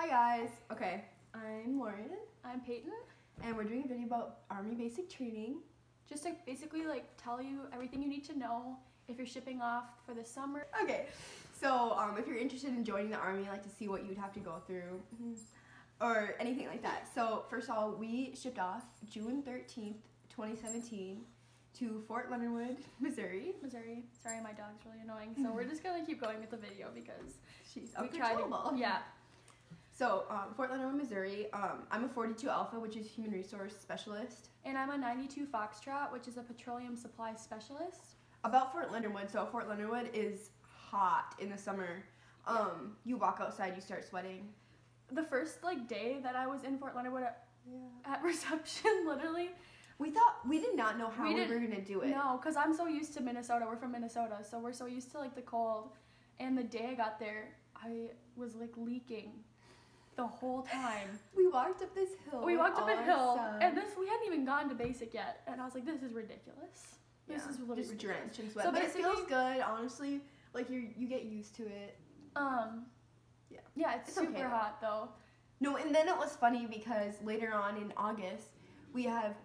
guys. Okay, I'm Lauren. I'm Payton. And we're doing a video about Army basic training. Just to basically tell you everything you need to know if you're shipping off for the summer. Okay, so if you're interested in joining the Army, to see what you'd have to go through or anything like that. So first of all, we shipped off June 13th, 2017 to Fort Leonardwood, Missouri. Sorry, my dog's really annoying. So we're just gonna keep going with the video because She's we tried to, yeah. So, Fort Leonardwood, Missouri, I'm a 42 Alpha, which is Human Resource Specialist. And I'm a 92 Foxtrot, which is a Petroleum Supply Specialist. About Fort Leonardwood, so Fort Leonardwood is hot in the summer. You walk outside, you start sweating. The first day that I was in Fort Leonardwood at reception, literally. We did not know how we were gonna do it. No, because I'm so used to Minnesota. We're from Minnesota, so we're so used to the cold. And the day I got there, I was leaking the whole time. We walked up this hill. We walked up a hill, and we hadn't even gone to basic yet. And I was like, this is ridiculous. This is really just ridiculous. Drenched in sweat. So but it feels good, honestly. You get used to it. Yeah, it's super okay, hot though. No, and then it was funny because later on in August, you have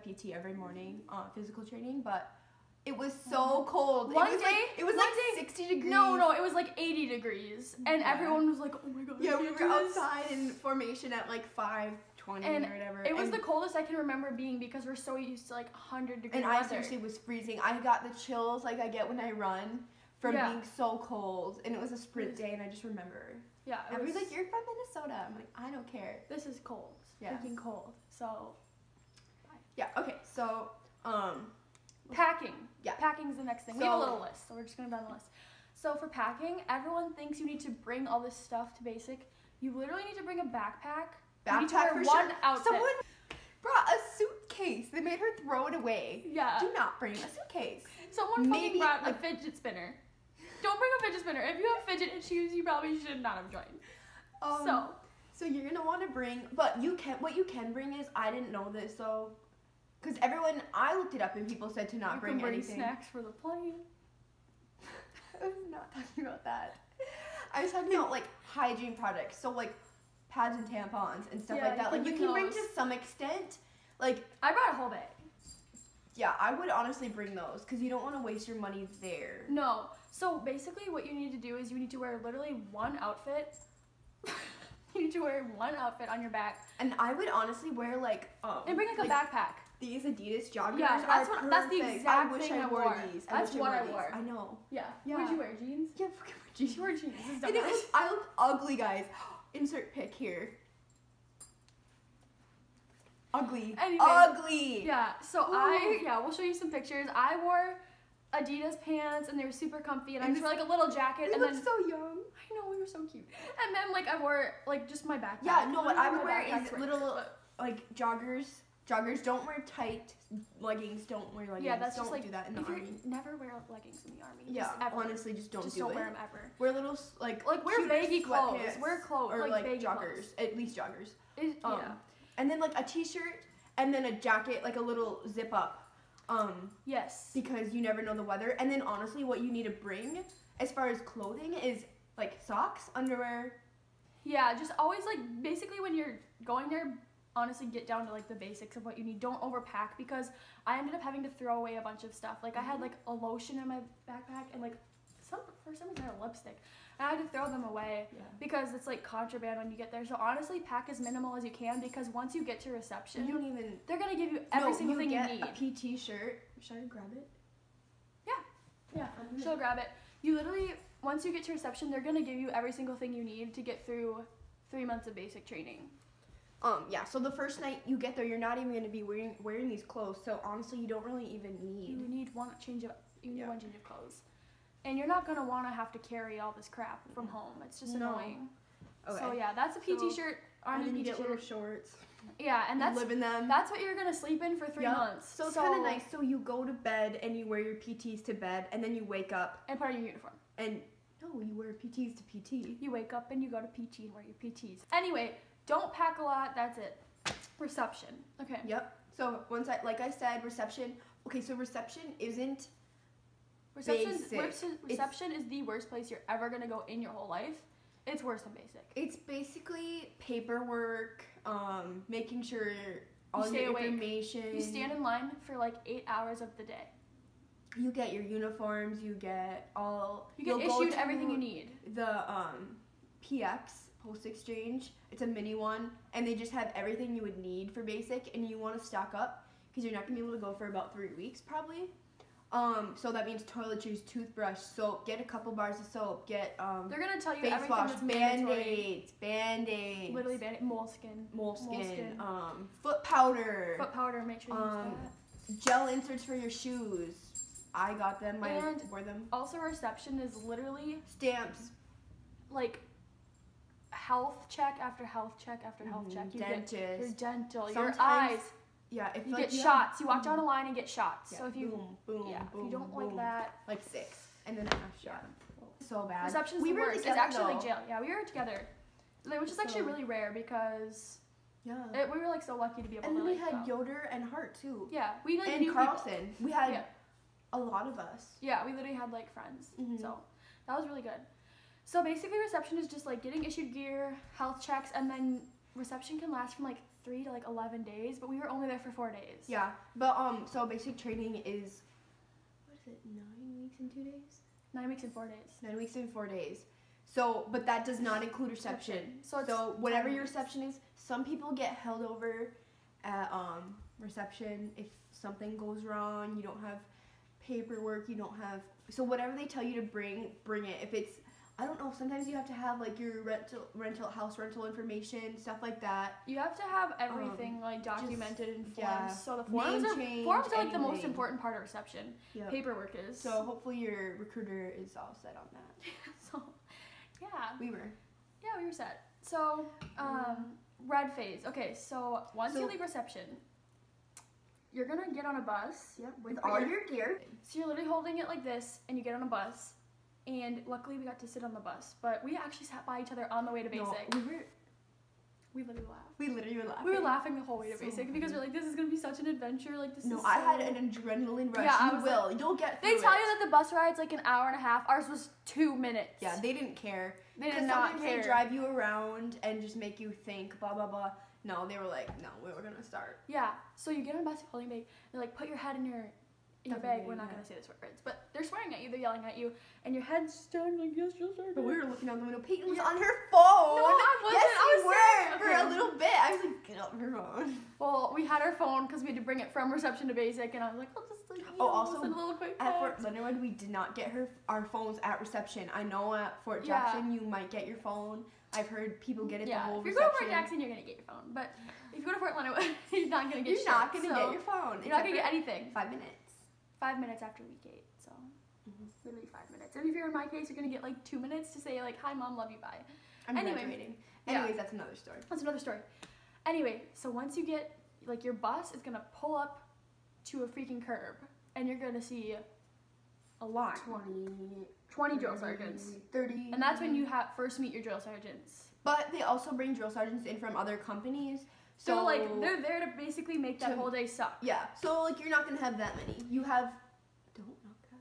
PT every morning, physical training, but it was so cold. It was 60 degrees. No, it was 80 degrees, and everyone was like, oh my god. Yeah, we were outside in formation at 5:20 or whatever. It was the coldest I can remember being because we're so used to 100 degree and weather. I seriously was freezing. I got the chills I get when I run from being so cold, and it was a sprint day, and I just remember. Yeah, everybody's like, you're from Minnesota. I'm like, I don't care. This is cold. Yeah. Freaking cold. So. Yeah. Okay. So. Packing. Yeah. Packing's the next thing. We have a little list, so we're just gonna go down the list. So for packing, everyone thinks you need to bring all this stuff to basic. You literally need to bring a backpack. You need to wear one outfit. Someone brought a suitcase. They made her throw it away. Yeah. Do not bring a suitcase. Someone fucking brought a fidget spinner. Don't bring a fidget spinner. If you have fidget issues, you probably should not have joined. So you're gonna want to bring, but what you can bring is, I didn't know this, so. Because I looked it up and people said to not bring anything. Snacks for the plane. I was not talking about that. I was talking about hygiene products, so pads and tampons and stuff like that. You can bring to some extent. I brought a whole bag. Yeah, I would honestly bring those because you don't want to waste your money there. No. So basically, what you need to do is you need to wear literally one outfit. You need to wear one outfit on your back. And I would honestly wear and bring a backpack. These Adidas joggers. Yeah, that's the exact thing I wore. These. That's what I wore. I know. Yeah. What did you wear? Jeans? Yeah, fucking jeans. You wore jeans. And I looked ugly, guys. Insert pic here. Ugly. Anyway, ugly. Yeah. So we'll show you some pictures. I wore Adidas pants and they were super comfy, and I just wore a little jacket. You look so young. I know, we were so cute. And then I wore just my backpack. Yeah, no, what I would wear is little joggers. Joggers, don't wear tight leggings. Don't wear leggings. Yeah, that's don't just do that in the army. Never wear leggings in the army. Yeah, honestly, just don't do it. Wear them ever. Wear little wear baggy clothes. Wear clothes or baggy joggers. Clothes. At least joggers. Yeah. And then a t-shirt and then a jacket, a little zip up. Yes. Because you never know the weather. And then honestly, what you need to bring as far as clothing is socks, underwear. Yeah, just always basically when you're going there, honestly get down to the basics of what you need. Don't overpack, because I ended up having to throw away a bunch of stuff. I had a lotion in my backpack and for some reason I had a lipstick, and I had to throw them away because it's contraband when you get there. So honestly, pack as minimal as you can, because once you get to reception, they're gonna give you every single thing you need. A PT shirt. Should I grab it? Yeah. She'll grab it. You literally, once you get to reception, they're gonna give you every single thing you need to get through 3 months of basic training. So the first night you get there, you're not even going to be wearing these clothes, so honestly, you don't really even need. You need one change of clothes. And you're not going to want to have to carry all this crap from home. It's just annoying. Okay. So yeah, that's a PT shirt. And then you get little shorts. Yeah, and that's live in them. That's what you're going to sleep in for 3 months. So it's kind of nice. So you go to bed and you wear your PTs to bed, and then you wake up. And put on your uniform. And no, you wear PTs to PT. You wake up and you go to PT and wear your PTs. Anyway, don't pack a lot. That's it. Reception. Okay. Yep. So once I said, reception. Okay, so reception isn't basic. Reception is the worst place you're ever gonna go in your whole life. It's worse than basic. It's basically paperwork, making sure all stay your awake. information. You stand in line for like 8 hours of the day. You get your uniforms. You get You get issued everything you need. The PX Post Exchange. It's a mini one, and they just have everything you would need for basic, and you want to stock up because you're not gonna be able to go for about 3 weeks probably. So that means toiletries, toothbrush, soap. Get a couple bars of soap. Get They're gonna tell you face everything wash, that's mandatory. band-aids, Literally band-aid, moleskin. Foot powder, Foot powder. Make sure you use that. gel inserts for your shoes. I got them. I wore them. Also, reception is literally Stamps. like health check after health check after health check. You Dentist. get your dental, Sometimes, your eyes. Yeah, if You like, get shots. You walk down a line and get shots. Yeah, So if you boom, if boom, you don't boom. like that, like 6, and then a half shot. So bad. reception's we the were worst. It's together, actually though. like jail. Yeah, we were together, which is actually really rare because Yeah. we were like so lucky to be able And to then we like had go. Yoder and Hart too. Yeah, we like And knew Carlson. people. We had Yeah. a lot of us. Yeah, we literally had like friends. Mhm. So that was really good. So basically, reception is just like getting issued gear, health checks, and then reception can last from like 3 to like 11 days. But we were only there for 4 days. Yeah, but so basic training is, what is it, 9 weeks and 2 days? 9 weeks and 4 days. 9 weeks and 4 days. So, but that does not include reception. So it's whatever 10 your weeks. reception is, some people get held over at reception if something goes wrong. You don't have paperwork. You don't have, so whatever they tell you to bring it. If it's, I don't know, sometimes you have to have like your house rental information, stuff like that. You have to have everything like documented in forms. yeah. So the Name forms change, are like the most anything. important part of reception. Yep. Paperwork is. So hopefully your recruiter is all set on that. So, yeah. We were. Yeah, we were set. So, red phase. Okay, so once you leave reception, you're gonna get on a bus. Yep. With all your gear. So you're literally holding it like this, and you get on a bus. And luckily, we got to sit on the bus. But we actually sat by each other on the way to basic. No, we literally laughed. we literally were laughing. We were laughing the whole way to So basic because we're like, this is gonna be such an adventure. Like this. No, is I so... had an adrenaline rush. Yeah, you will. You'll get through They tell it. you that the bus ride's like an hour and a half. Ours was 2 minutes. Yeah, they didn't care. They did 'Cause not sometimes care. they drive you around and just make you think, blah, blah, blah. No, they were like, no, we were going to start. Yeah. So you get on a bus holding bag. They're like, put your head in your bag. We're not gonna say the swear words, but they're swearing at you. They're yelling at you, and your head's down like yes, yes, sir. But we were looking out the window. Peyton was on her phone. No, I wasn't. Yes, I was you were sitting. for Okay. a little bit. I was like, get off your phone. Well, we had our phone because we had to bring it from reception to basic, and I was like, I'll just like, Also, send a little quick At Fort text. Leonardwood, we did not get our phones at reception. I know at Fort Jackson, you might get your phone. I've heard people get it the whole if you're reception. going to Fort Jackson, you're gonna get your phone, but if you go to Fort Leonardwood, you're not gonna get. You're not gonna get your phone. You're not gonna get anything. 5 minutes. 5 minutes after week 8, so literally 5 minutes. And if you're in my case, you're gonna get like 2 minutes to say like, "Hi, mom, love you, bye." I'm Anyway. graduating. Yeah. Anyways, that's another story. That's another story. Anyway, so once you get, like, your bus is gonna pull up to a freaking curb, and you're gonna see a line. 20 drill sergeants. 30. And that's when you first meet your drill sergeants. But they also bring drill sergeants in from other companies. So, like, they're there to basically make that whole day suck. Yeah. So, like, you're not gonna have that many. You have. Don't knock that.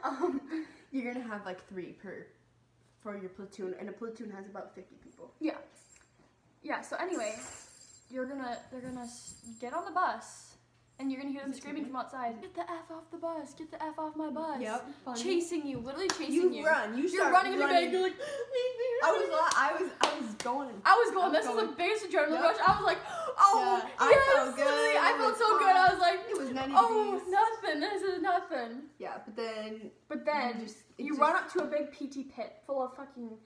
I know those bad. You're gonna have like 3 for your platoon, and a platoon has about 50 people. Yeah. Yeah. So anyway, they're gonna get on the bus, and you're gonna hear them screaming from outside, "Get the F off the bus! Get the F off my bus!" Yep. Chasing you, literally chasing you. You run. You're You're running in the bag. You're like, I was going. This was the biggest adrenaline Yep. rush. I was like, oh, Yeah, I yes, felt good. literally, I It felt was so fun. good. I was like, It was 90 oh, degrees. nothing. This is nothing. Yeah, but then You run up to a big PT pit full of fucking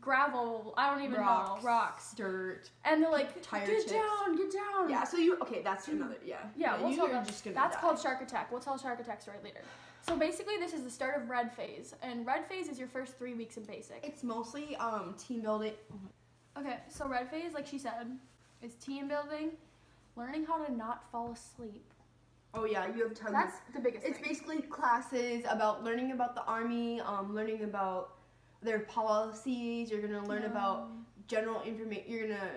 gravel. I don't even know. Rocks. Dirt. And they're like, Tire get chips. down, get down. Yeah, so that's another, Yeah, we'll you're tell that. just gonna That's die. called Shark Attack. We'll tell Shark Attack story later. So basically, this is the start of Red Phase, and Red Phase is your first 3 weeks in basic. It's mostly team building. Okay, so Red Phase, like she said, is team building, learning how to not fall asleep. Oh yeah, you have tons. That's the biggest It's thing. basically classes about learning about the Army, learning about their policies. You're gonna learn about general information. You're gonna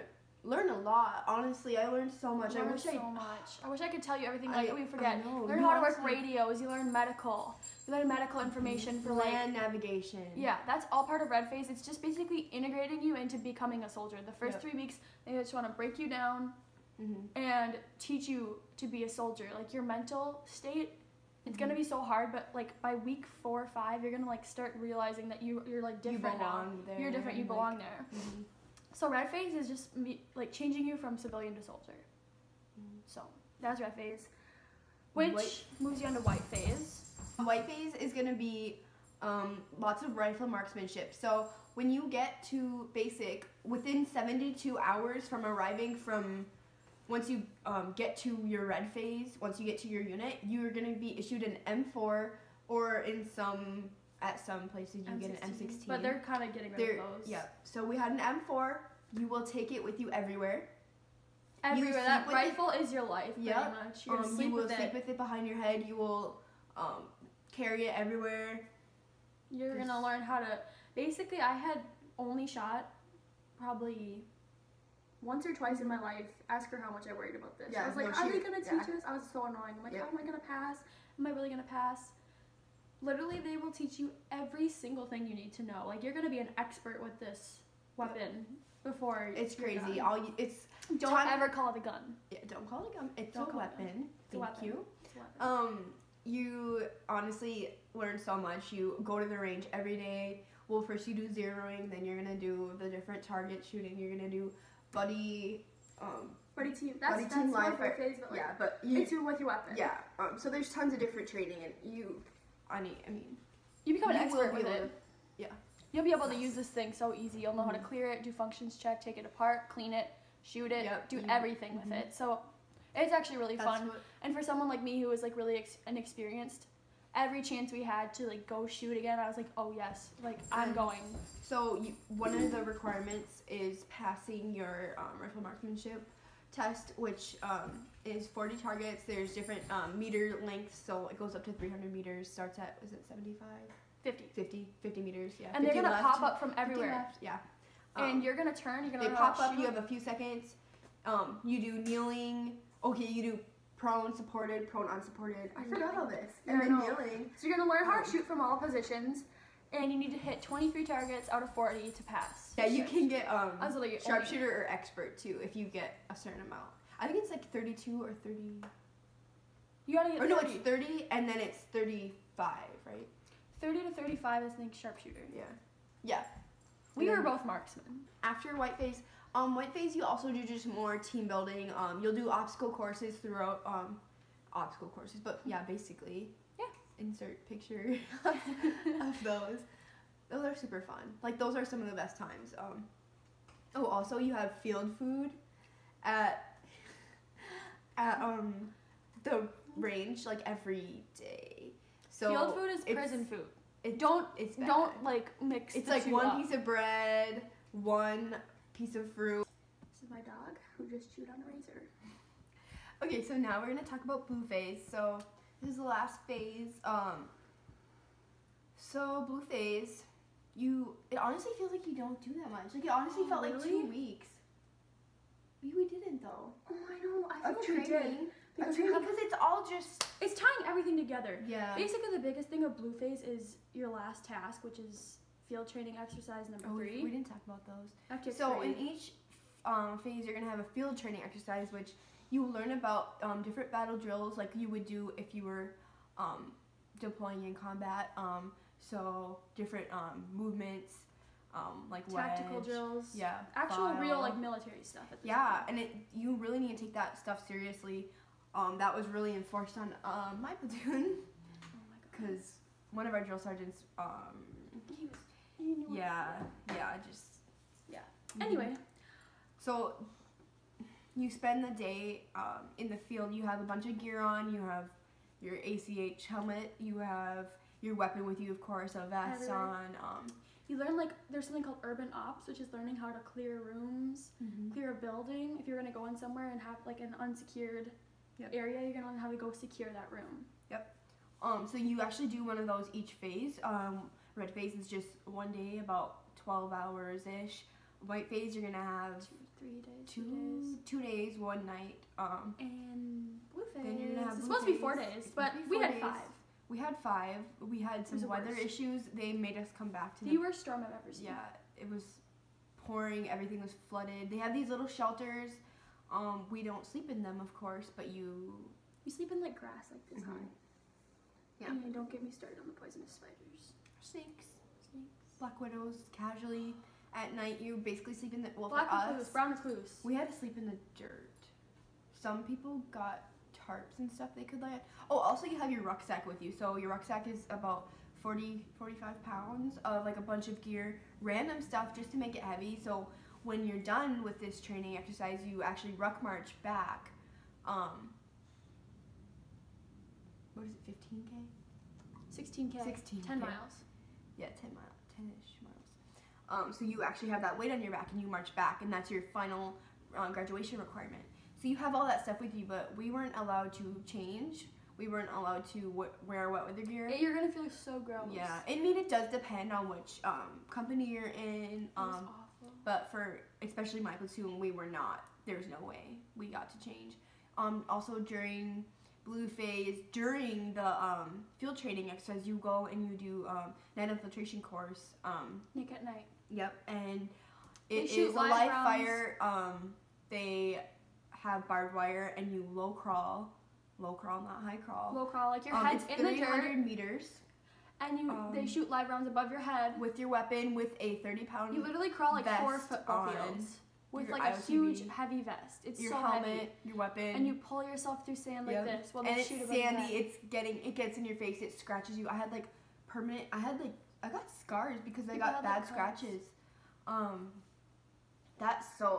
learn a lot. Honestly, I learned so much. I wish I could tell you everything. Like we forget. I know. Learn how to work radios. You learn medical. You learn medical information for land navigation. Yeah, that's all part of Red Phase. It's just basically integrating you into becoming a soldier. The first 3 weeks, they just want to break you down and teach you to be a soldier. Like your mental state, it's gonna be so hard, but like by week 4 or 5, you're gonna like start realizing that you're like different now. There. You're different. You belong there. So Red Phase is just like changing you from civilian to soldier. So that's Red Phase, which moves you on to White Phase. White Phase is gonna be lots of rifle marksmanship. So when you get to basic, within 72 hours from arriving once you get to your Red Phase, once you get to your unit, you're gonna be issued an M4, or at some places you get an M16. But they're kind of getting rid of those. Yeah. So we had an M4. You will take it with you everywhere. Everywhere. That rifle is your life, pretty much. You will sleep with it behind your head. You will carry it everywhere. You're gonna learn how to. Basically, I had only shot probably once or twice in my life. Ask her how much I worried about this. I was like, are they gonna teach us? I was so annoying. I'm like, how am I gonna pass? Am I really gonna pass? Literally, they will teach you every single thing you need to know. Like, you're gonna be an expert with this weapon before. It's crazy. Don't ever call it a gun. Yeah, don't call it a gun. It's a weapon. Thank you. It's a weapon. You honestly learn so much. You go to the range every day. Well, first you do zeroing, then you're gonna do the different target shooting. You're gonna do buddy team. That's life phase, but it's with your weapon. Yeah. So there's tons of different training, and you become an expert with it. Yeah. You'll be able to use this thing so easy. You'll know how to clear it, do functions check, take it apart, clean it, shoot it, do everything with it. So it's actually really fun. And for someone like me who was like really inexperienced, every chance we had to like go shoot again, I was like, oh yes, like I'm going. So one of the requirements is passing your rifle marksmanship test, which is 40 targets. There's different meter lengths, so it goes up to 300 meters. Starts at, is it 75? 50 meters, yeah. And they're gonna pop up from everywhere. Yeah. And you're gonna turn. They pop up. You have a few seconds. You do kneeling. Okay, you do prone, supported, prone, unsupported. I forgot all this. And then kneeling. So you're gonna learn how to shoot from all positions, and you need to hit 23 targets out of 40 to pass. Yeah, you can get sharpshooter or expert too if you get a certain amount. I think it's like 32 or 30. You gotta get 30. No, it's 30 and then it's 35, right? 30 to 35 is, I think, sharpshooter. Yeah. We were both marksmen. After White Phase, White Phase, you also do just more team building. You'll do obstacle courses throughout, but yeah, basically. Yeah. Insert picture of those. Those are super fun. Like, those are some of the best times. Also, you have field food at the range, like, every day. So field food is prison food. Don't like mix. It's like one piece of bread, one piece of fruit. This is my dog who just chewed on a razor. Okay, so now we're gonna talk about Blue Phase. So this is the last phase. So Blue Phase, it honestly feels like you don't do that much. Like, it honestly felt like 2 weeks. We didn't though. Oh, I know. I feel like we did. Because it's all just... It's tying everything together. Yeah. Basically, the biggest thing of Blue Phase is your last task, which is field training exercise number 3. We didn't talk about those. Okay, so in each phase, you're going to have a field training exercise, which you learn about different battle drills like you would do if you were deploying in combat. So different movements, like tactical wedge, drills. Yeah. Actual real like military stuff at this point. And you really need to take that stuff seriously. That was really enforced on my platoon. Oh my god. Because one of our drill sergeants, Anyway. So you spend the day in the field. You have a bunch of gear on. You have your ACH helmet. You have your weapon with you, of course, a vest on. You learn, like, there's something called urban ops, which is learning how to clear rooms, clear a building. If you're going to go in somewhere and have, like, an unsecured area, you're going to learn how to go secure that room. Yep. So you actually do one of those each phase. Red phase is just one day, about 12 hours-ish. white phase, you're gonna have 3 days. 2 days, 1 night. And blue phase. Then you're gonna have it's blue supposed to be phase. 4 days, It's but supposed to be we 4 had days. 5. We had 5. We had some the weather worst. issues. They made us come back to The worst storm I've ever seen. Yeah, it was pouring. Everything was flooded. They have these little shelters. We don't sleep in them, of course, but you sleep in like grass like this high. Yeah. And don't get me started on the poisonous spiders. Snakes, black widows, casually. At night, you basically sleep in the, well, Black for us, recluse, brown recluse. we had to sleep in the dirt. Some people got tarps and stuff they could lay at. Oh, also you have your rucksack with you. So your rucksack is about 45 pounds of like a bunch of gear, random stuff just to make it heavy. So when you're done with this training exercise, you actually ruck march back. What is it, 15K? 16K. 16K. 10 miles. Yeah, 10-ish miles. So you actually have that weight on your back and you march back, and that's your final graduation requirement. So you have all that stuff with you, but we weren't allowed to change. We weren't allowed to wear wet weather gear. You're gonna feel so gross. Yeah, I mean it does depend on which company you're in. It was awful. But for especially my platoon, we were not. There was no way we got to change. Also during blue phase, during the field training exercise, you go and you do night infiltration course. Nick at night. Yep, and They it shoot is a live live rounds. fire. They have barbed wire, and you low crawl, not high crawl. Low crawl, like your head's it's in the 300 dirt, meters and they shoot live rounds above your head. with your weapon with a 30-pound. You literally crawl like 4 vest football on, fields with your like a IOTB, huge heavy vest. It's your so helmet, heavy. your weapon, And you pull yourself through sand like Yep. this while and they it's shoot above your sandy. head. It gets in your face. It scratches you. I had like permanent. I got scars because I People got have, bad like, cuts. scratches.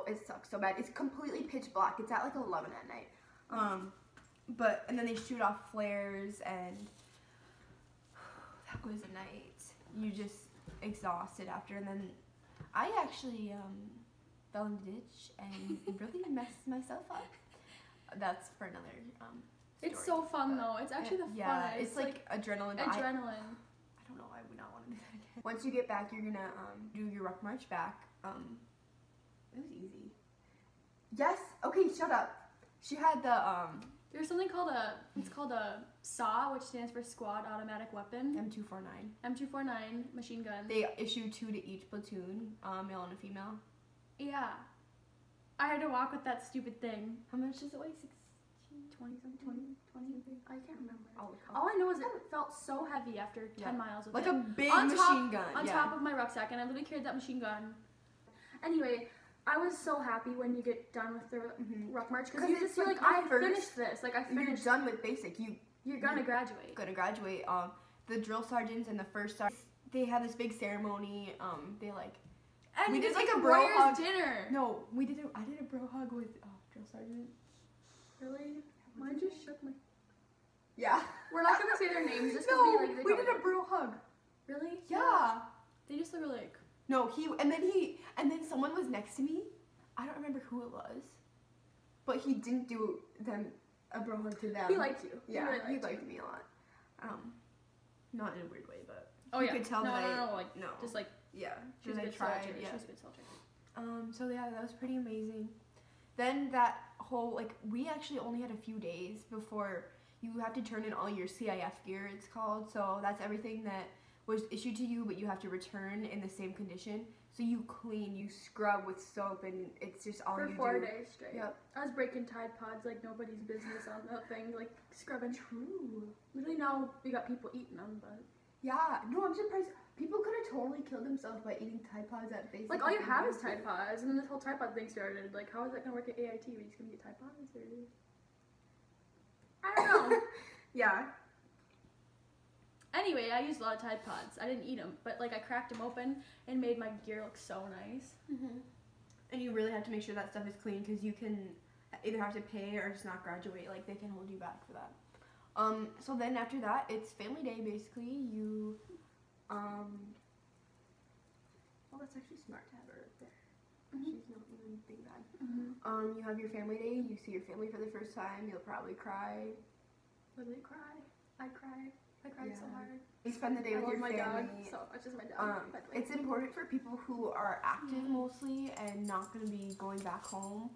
It sucks so bad. It's completely pitch black. It's at like 11 at night. And then they shoot off flares, and that was a night. You just exhausted after, and then I actually fell in the ditch and really messed myself up. That's for another It's story. so fun though. It's actually the Yeah, funnest. it's like adrenaline. but adrenaline. I don't know. I would not want to do that again. Once you get back, you're gonna do your ruck march back. It was easy. Yes. Okay. Shut up. She had the There's something called it's called a SAW, which stands for Squad Automatic Weapon. M249. M249 machine gun. They issue 2 to each platoon, male and a female. Yeah. I had to walk with that stupid thing. How much does it weigh? 20 something? 20? I can't remember. All All I know is it felt so heavy after 10 miles with like it. a big On machine gun. On yeah. top of my rucksack, and I literally carried that machine gun. Anyway, I was so happy when you get done with the ruck march, because you it's just feel like like the I first- finished this. Like I You're finished. done with basic. You're gonna graduate. Gonna graduate. The drill sergeants and the first sergeant, they have this big ceremony. They like. And we you did did like like a a bro warrior's hug. dinner. No, I did a bro hug with drill sergeant. Really? Mine just shook my. Yeah. We're not gonna say their names. Just No, be like, we did a bro hug. Really? Yeah. They just look like. No, and then someone was next to me. I don't remember who it was, but he didn't do them a bro hug to them. He liked you. Yeah, really he liked liked me a lot. Not in a weird way, but Oh you yeah. could tell no, that no, like no, just like yeah, she was that a I good tried. soldier. Yeah. She was a good soldier. So yeah, that was pretty amazing. Then that whole we actually only had a few days before you have to turn in all your CIF gear. It's called. So that's everything that was issued to you, but you have to return in the same condition. So you clean, you scrub with soap, and it's just all For you 4 do. days straight. Yep. I was breaking Tide Pods like nobody's business on that thing, like scrubbing. True. Literally now we got people eating them, but Yeah. No, I'm surprised. People could have totally killed themselves by eating Tide Pods at basic. like all you if they have is wanted to. Tide Pods, and then this whole Tide Pod thing started. Like, how is that gonna work at AIT? Are we just gonna get Tide Pods, or I don't know. Yeah. Anyway, I used a lot of Tide Pods. I didn't eat them, but like I cracked them open and made my gear look so nice. And you really have to make sure that stuff is clean, because you can either have to pay or just not graduate. Like, they can hold you back for that. So then after that, it's family day, basically. You, well, that's actually smart to have her right there. She's not doing anything bad. You have your family day. You see your family for the first time. You'll probably cry. Literally cry. I cry. I cried so hard. You spend the day with your my family. dog so much. Is my dog. By the way. It's important for people who are active mostly and not going to be going back home,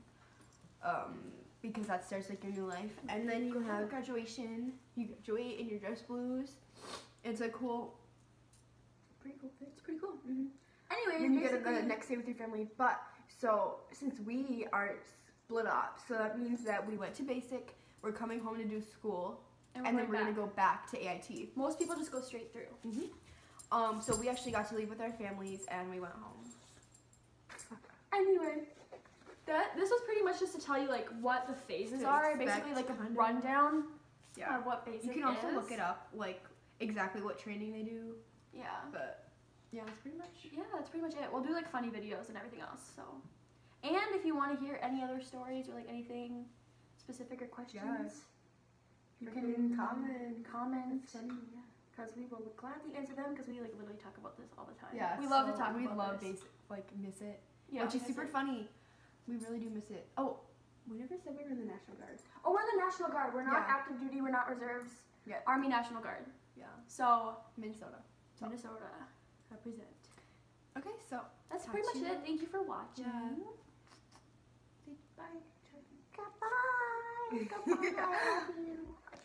because that starts like your new life. And then you have graduation. You graduate in your dress blues. It's a cool. Pretty cool. It's pretty cool. Mm-hmm. Anyways, then you get the next day with your family. But so since we are split up, so that means that we went to basic. We're coming home to do school. And then we're going to go back to AIT. Most people just go straight through. Mm-hmm. So we actually got to leave with our families and we went home. Anyway, this was pretty much just to tell you like what the phases are. Basically like a rundown of what basic is. You can also look it up, like exactly what training they do. Yeah. But yeah, that's pretty much it. We'll do like funny videos and everything else. So, and if you want to hear any other stories or like anything specific or questions. You can comment, because we will gladly answer them, because we like literally talk about this all the time. Yeah, we love to talk about this. We love miss it, yeah, which is super funny. We really do miss it. Oh, we never said we were in the National Guard. Oh, we're in the National Guard. We're not active duty. We're not reserves. Yeah. Army National Guard. Yeah. So Minnesota. Represent. Okay, so that's pretty much it. Thank you for watching. Yeah. Bye. Goodbye. Goodbye.